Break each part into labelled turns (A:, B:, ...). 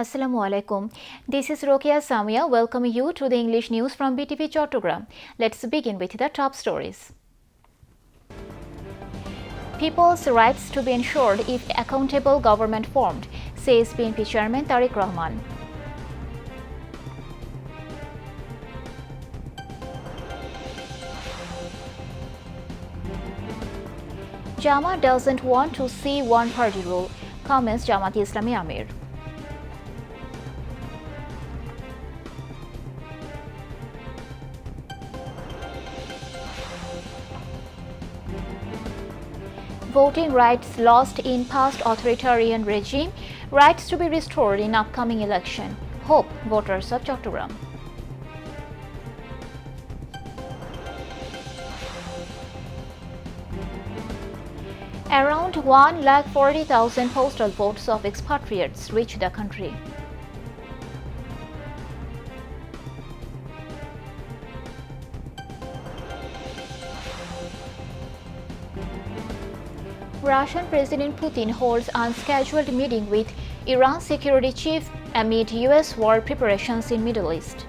A: Assalamu alaikum. This is Rokia Samia welcoming you to the English news from Btv-Chattogram. Let's begin with the top stories. People's rights to be ensured if accountable government formed, says BNP Chairman Tarique Rahman. Jama doesn't want to see one-party rule, comments Jamaat-e-Islami Amir. Voting rights lost in past authoritarian regime, rights to be restored in upcoming election. Hope voters of Chattogram. Around 140,000 postal votes of expatriates reach the country. Russian President Putin holds unscheduled meeting with Iran's security chief amid U.S. war preparations in Middle East.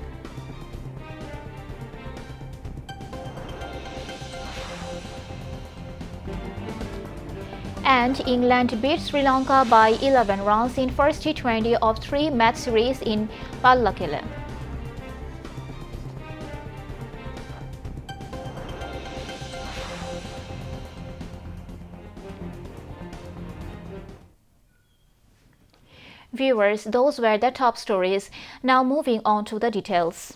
A: And England beat Sri Lanka by 11 runs in first T20 of 3-match series in Pallakele. Viewers, those were the top stories. Now moving on to the details.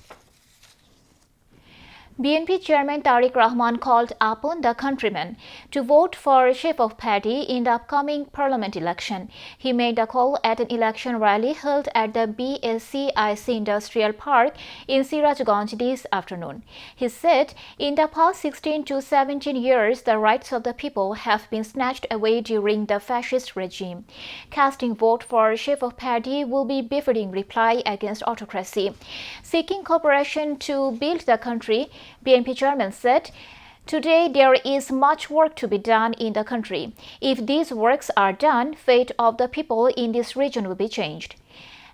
A: BNP Chairman Tarique Rahman called upon the countrymen to vote for Chief of Party in the upcoming parliament election. He made the call at an election rally held at the BSCIC Industrial Park in Sirajganj this afternoon. He said, in the past 16 to 17 years, the rights of the people have been snatched away during the fascist regime. Casting vote for Chief of Party will be befitting reply against autocracy. Seeking cooperation to build the country, BNP chairman said, today there is much work to be done in the country. If these works are done, fate of the people in this region will be changed.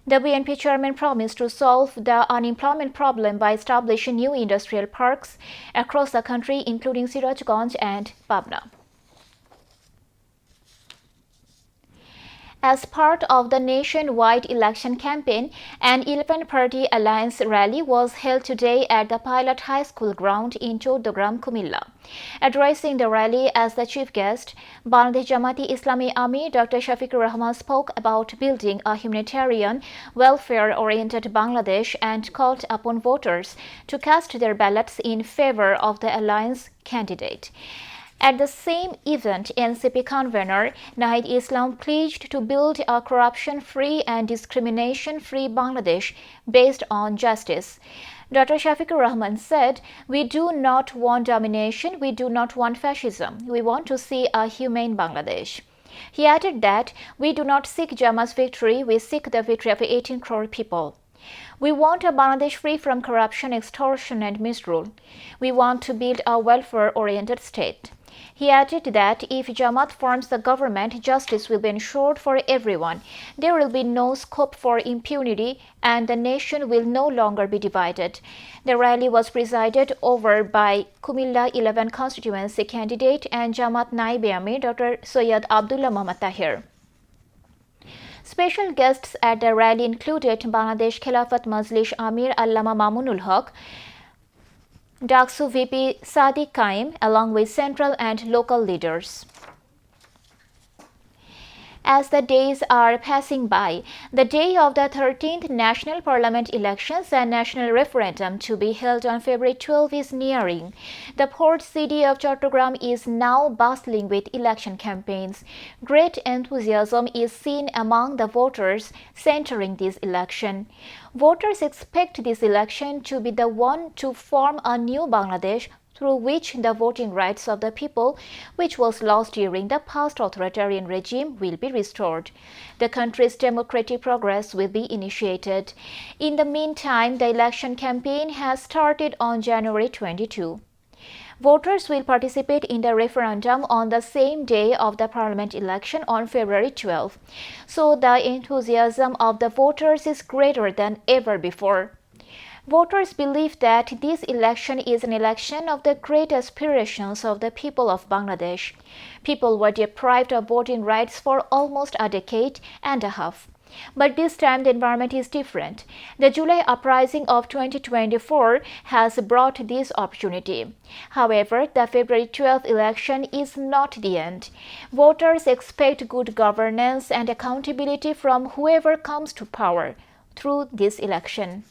A: The BNP chairman promised to solve the unemployment problem by establishing new industrial parks across the country, including Sirajganj and Pabna. As part of the nationwide election campaign, an 11-party alliance rally was held today at the Pilot High School ground in Chattogram, Kumilla. Addressing the rally as the chief guest, Bangladesh Jamaat-e-Islami Amir Dr. Tarique Rahman spoke about building a humanitarian, welfare-oriented Bangladesh and called upon voters to cast their ballots in favor of the alliance candidate. At the same event, NCP convener Nahid Islam pledged to build a corruption-free and discrimination-free Bangladesh based on justice. Dr. Tarique Rahman said, "We do not want domination, we do not want fascism. We want to see a humane Bangladesh." He added that, "We do not seek Jama's victory, we seek the victory of 18 crore people. We want a Bangladesh free from corruption, extortion and misrule. We want to build a welfare-oriented state." He added that if Jamaat forms the government, justice will be ensured for everyone. There will be no scope for impunity and the nation will no longer be divided. The rally was presided over by Kumilla 11 constituency candidate and Jamaat Naib Amir Dr. Soyad Abdullah Muhammad Tahir. Special guests at the rally included Bangladesh Khilafat Majlis Amir Allama Mamunul Haq, Daksu VP Sadiq Kaim, along with central and local leaders. As the days are passing by, the day of the 13th National Parliament elections and national referendum to be held on February 12 is nearing. The port city of Chattogram is now bustling with election campaigns. Great enthusiasm is seen among the voters centering this election. Voters expect this election to be the one to form a new Bangladesh through which the voting rights of the people, which was lost during the past authoritarian regime, will be restored. The country's democratic progress will be initiated. In the meantime, the election campaign has started on January 22. Voters will participate in the referendum on the same day of the parliament election on February 12. So the enthusiasm of the voters is greater than ever before. Voters believe that this election is an election of the great aspirations of the people of Bangladesh. People were deprived of voting rights for almost a decade and a half. But this time the environment is different. The July uprising of 2024 has brought this opportunity. However, the February 12th election is not the end. Voters expect good governance and accountability from whoever comes to power through this election.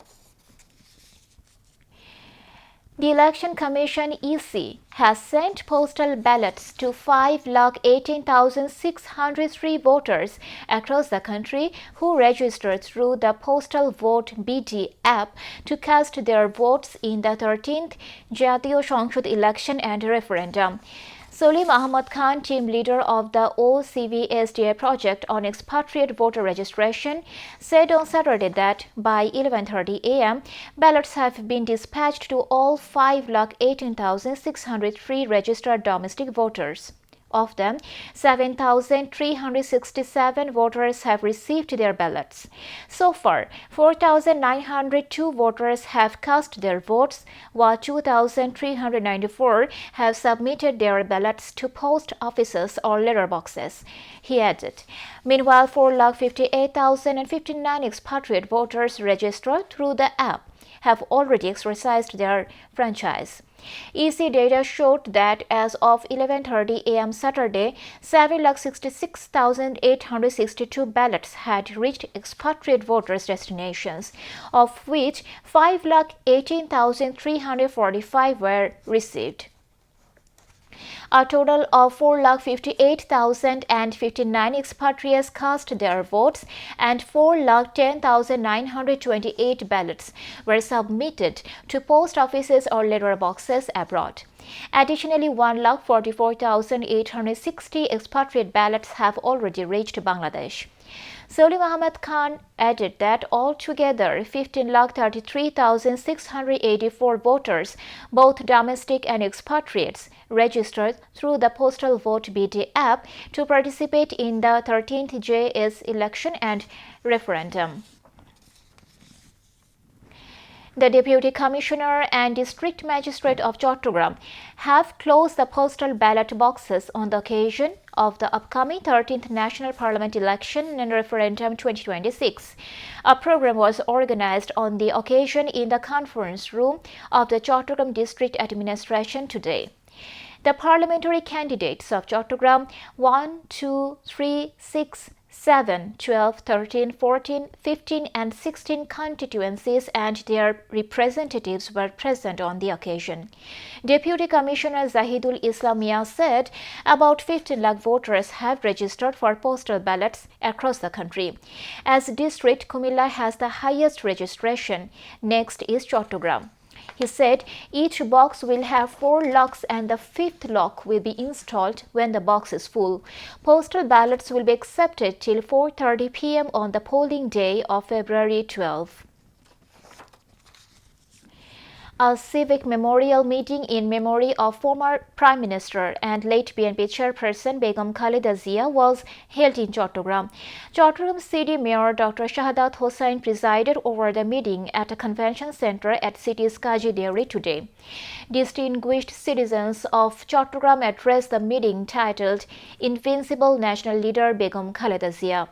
A: The Election Commission (EC) has sent postal ballots to 5,18,603 voters across the country who registered through the Postal Vote BT app to cast their votes in the 13th Jatiyo সংসদ election and referendum. Salim Ahmad Khan, team leader of the OCVSDA project on expatriate voter registration, said on Saturday that by 11:30 a.m., ballots have been dispatched to all 5,18,603 registered domestic voters. Of them, 7,367 voters have received their ballots. So far, 4,902 voters have cast their votes, while 2,394 have submitted their ballots to post offices or letter boxes, he added. Meanwhile, 4,58,059 expatriate voters registered through the app have already exercised their franchise. EC data showed that as of 11:30 a.m. Saturday, 7,66,862 ballots had reached expatriate voters' destinations, of which 5,18,345 were received. A total of 4,58,059 expatriates cast their votes and 4,10,928 ballots were submitted to post offices or letter boxes abroad. Additionally, 1,44,860 expatriate ballots have already reached Bangladesh. Salim Ahmad Khan added that altogether 15,33,684 voters, both domestic and expatriates, registered through the Postal Vote BT app to participate in the 13th JS election and referendum. The Deputy Commissioner and District Magistrate of Chattogram have closed the postal ballot boxes on the occasion of the upcoming 13th National Parliament election and referendum 2026. A program was organized on the occasion in the conference room of the Chattogram District Administration today. The parliamentary candidates of Chattogram 1, 2, 3, 6, 7, 12, 13, 14, 15 and 16 constituencies and their representatives were present on the occasion. Deputy Commissioner Zahidul Islam Mia said about 15 lakh voters have registered for postal ballots across the country. As district, Kumilla has the highest registration. Next is Chattogram. He said each box will have 4 locks and the 5th lock will be installed when the box is full. Postal ballots will be accepted till 4:30 p.m. on the polling day of February 12. A civic memorial meeting in memory of former Prime Minister and late BNP chairperson Begum Khaleda Zia was held in Chattogram. Chattogram City Mayor Dr. Shahadat Hossain presided over the meeting at a convention center at city's Kaji Dairy today. Distinguished citizens of Chattogram addressed the meeting titled Invincible National Leader Begum Khaleda Zia.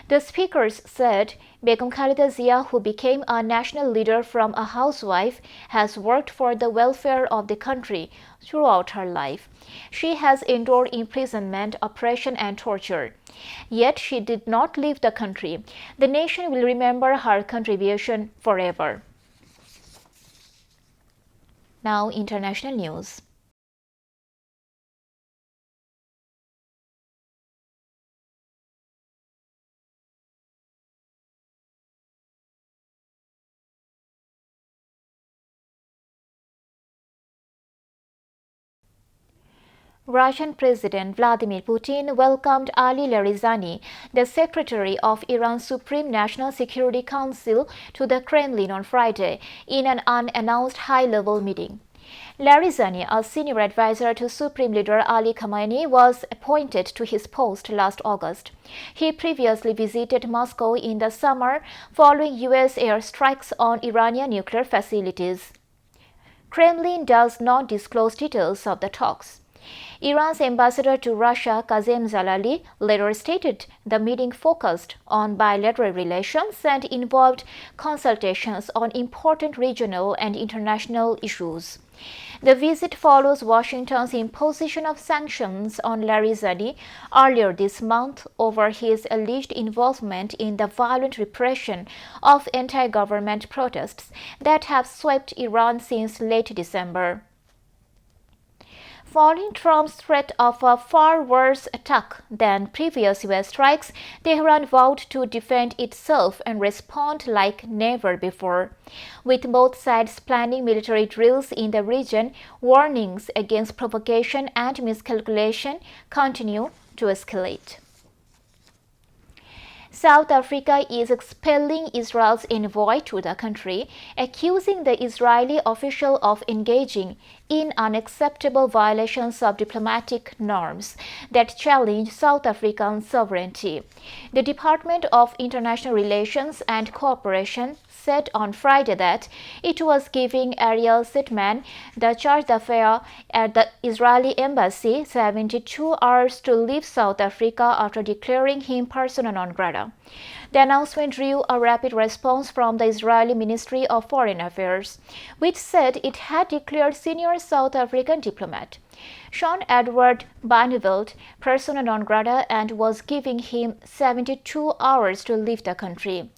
A: The speakers said Begum Khaleda Zia, who became a national leader from a housewife, has worked for the welfare of the country throughout her life. She has endured imprisonment, oppression and torture. Yet she did not leave the country. The nation will remember her contribution forever. Now, international news. Russian President Vladimir Putin welcomed Ali Larizani, the Secretary of Iran's Supreme National Security Council, to the Kremlin on Friday in an unannounced high-level meeting. Larizani, a senior advisor to Supreme Leader Ali Khamenei, was appointed to his post last August. He previously visited Moscow in the summer following U.S. airstrikes on Iranian nuclear facilities. Kremlin does not disclose details of the talks. Iran's ambassador to Russia, Qasem Jalali, later stated the meeting focused on bilateral relations and involved consultations on important regional and international issues. The visit follows Washington's imposition of sanctions on Larizani earlier this month over his alleged involvement in the violent repression of anti-government protests that have swept Iran since late December. Following Trump's threat of a far worse attack than previous U.S. strikes, Tehran vowed to defend itself and respond like never before. With both sides planning military drills in the region, warnings against provocation and miscalculation continue to escalate. South Africa is expelling Israel's envoy to the country, accusing the Israeli official of engaging in unacceptable violations of diplomatic norms that challenge South African sovereignty. The Department of International Relations and Cooperation said on Friday that it was giving Ariel Sitman, the charge d'affaires at the Israeli embassy, 72 hours to leave South Africa after declaring him persona non grata. The announcement drew a rapid response from the Israeli Ministry of Foreign Affairs, which said it had declared senior South African diplomat Shaun Edward Barneveld persona non grata and was giving him 72 hours to leave the country.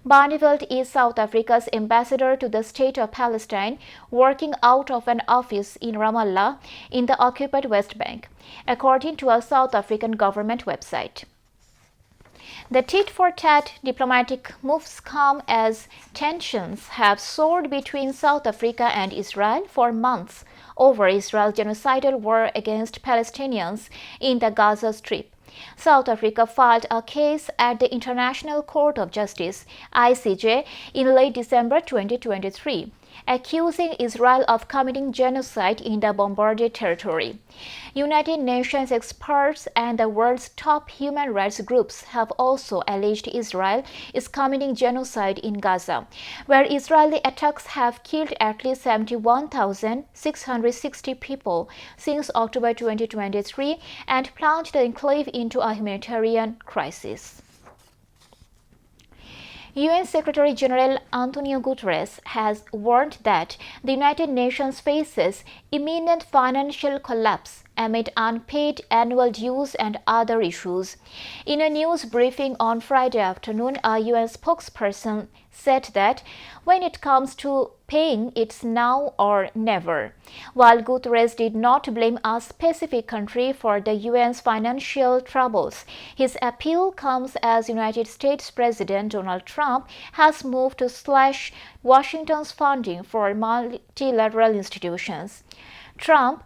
A: Barneveld is South Africa's ambassador to the State of Palestine, working out of an office in Ramallah in the occupied West Bank, according to a South African government website. The tit-for-tat diplomatic moves come as tensions have soared between South Africa and Israel for months over Israel's genocidal war against Palestinians in the Gaza Strip. South Africa filed a case at the International Court of Justice, ICJ, in late December 2023, accusing Israel of committing genocide in the bombarded territory. United Nations experts and the world's top human rights groups have also alleged Israel is committing genocide in Gaza, where Israeli attacks have killed at least 71,660 people since October 2023 and plunged the enclave into a humanitarian crisis. UN Secretary General Antonio Guterres has warned that the United Nations faces imminent financial collapse amid unpaid annual dues and other issues. In a news briefing on Friday afternoon, a UN spokesperson said that when it comes to paying, it's now or never. While Guterres did not blame a specific country for the UN's financial troubles, his appeal comes as United States President Donald Trump has moved to slash Washington's funding for multilateral institutions. Trump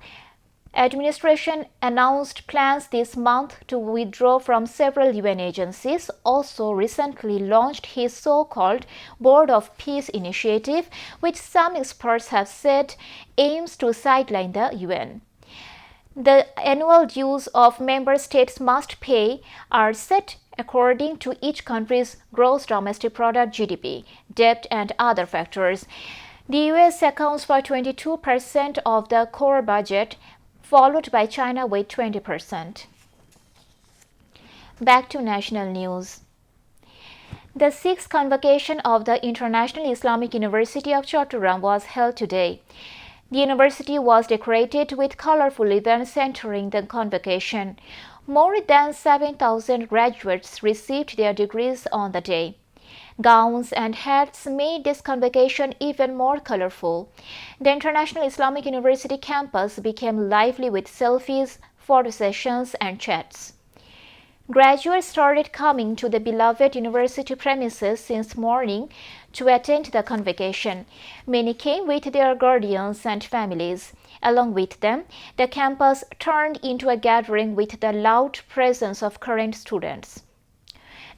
A: administration announced plans this month to withdraw from several UN agencies, also recently launched his so-called Board of Peace initiative, which some experts have said aims to sideline the UN. The annual dues of member states must pay are set according to each country's gross domestic product (GDP), debt, and other factors. The US accounts for 22% of the core budget, followed by China with 20%. Back to national news. The sixth convocation of the International Islamic University of Chattogram was held today. The university was decorated with colorful events centering the convocation. More than 7,000 graduates received their degrees on the day. Gowns and hats made this convocation even more colorful. The International Islamic University campus became lively with selfies, photo sessions, and chats. Graduates started coming to the beloved university premises since morning to attend the convocation. Many came with their guardians and families. Along with them, the campus turned into a gathering with the loud presence of current students.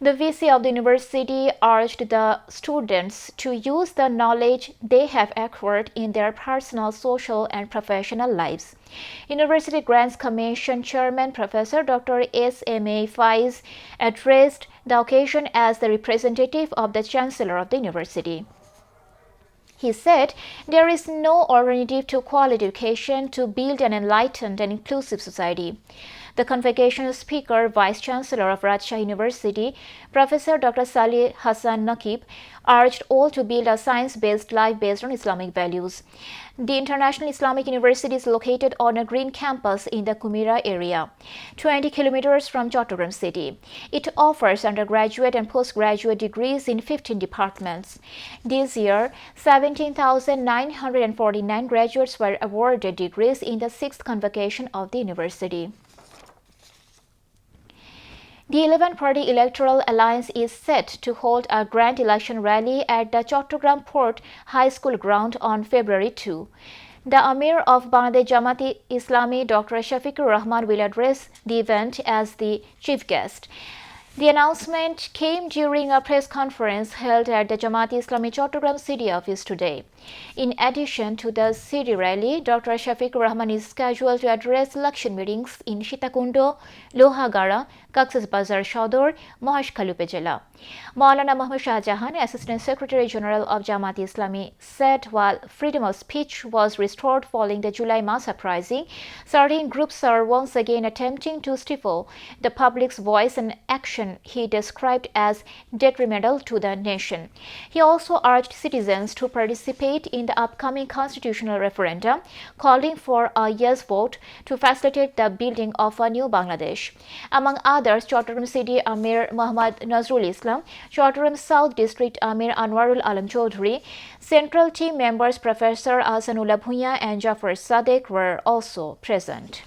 A: The VC of the university urged the students to use the knowledge they have acquired in their personal, social, and professional lives. University Grants Commission Chairman Professor Dr. S.M.A. Faiz addressed the occasion as the representative of the Chancellor of the university. He said, "There is no alternative to quality education to build an enlightened and inclusive society." The convocation speaker, Vice-Chancellor of Rajshahi University, Professor Dr. Salih Hassan Naqib, urged all to build a science-based life based on Islamic values. The International Islamic University is located on a green campus in the Kumira area, 20 kilometers from Chattogram city. It offers undergraduate and postgraduate degrees in 15 departments. This year, 17,949 graduates were awarded degrees in the 6th convocation of the university. The 11-party electoral alliance is set to hold a grand election rally at the Chattogram Port High School ground on February 2. The Amir of Bangladesh Jamaat-e-Islami, Dr. Tarique Rahman, will address the event as the chief guest. The announcement came during a press conference held at the Jamaat-e-Islami Chattogram city office today. In addition to the city rally, Dr. Tarique Rahman is scheduled to address election meetings in Sitakundo, Lohagara, Cox's Bazar Shodor, Mohashkhali Upazila. Maulana Muhammad Shah Jahan, Assistant Secretary General of Jamaat-e-Islami, said while freedom of speech was restored following the July mass uprising, certain groups are once again attempting to stifle the public's voice and action he described as detrimental to the nation. He also urged citizens to participate in the upcoming constitutional referendum, calling for a yes vote to facilitate the building of a new Bangladesh. Among others, Chattogram City Amir Muhammad Nazrul Islam, Chattogram South District Amir Anwarul Alam Chaudhry, Central Team members Professor Ahsanullah Bhuiya and Jafar Sadek were also present.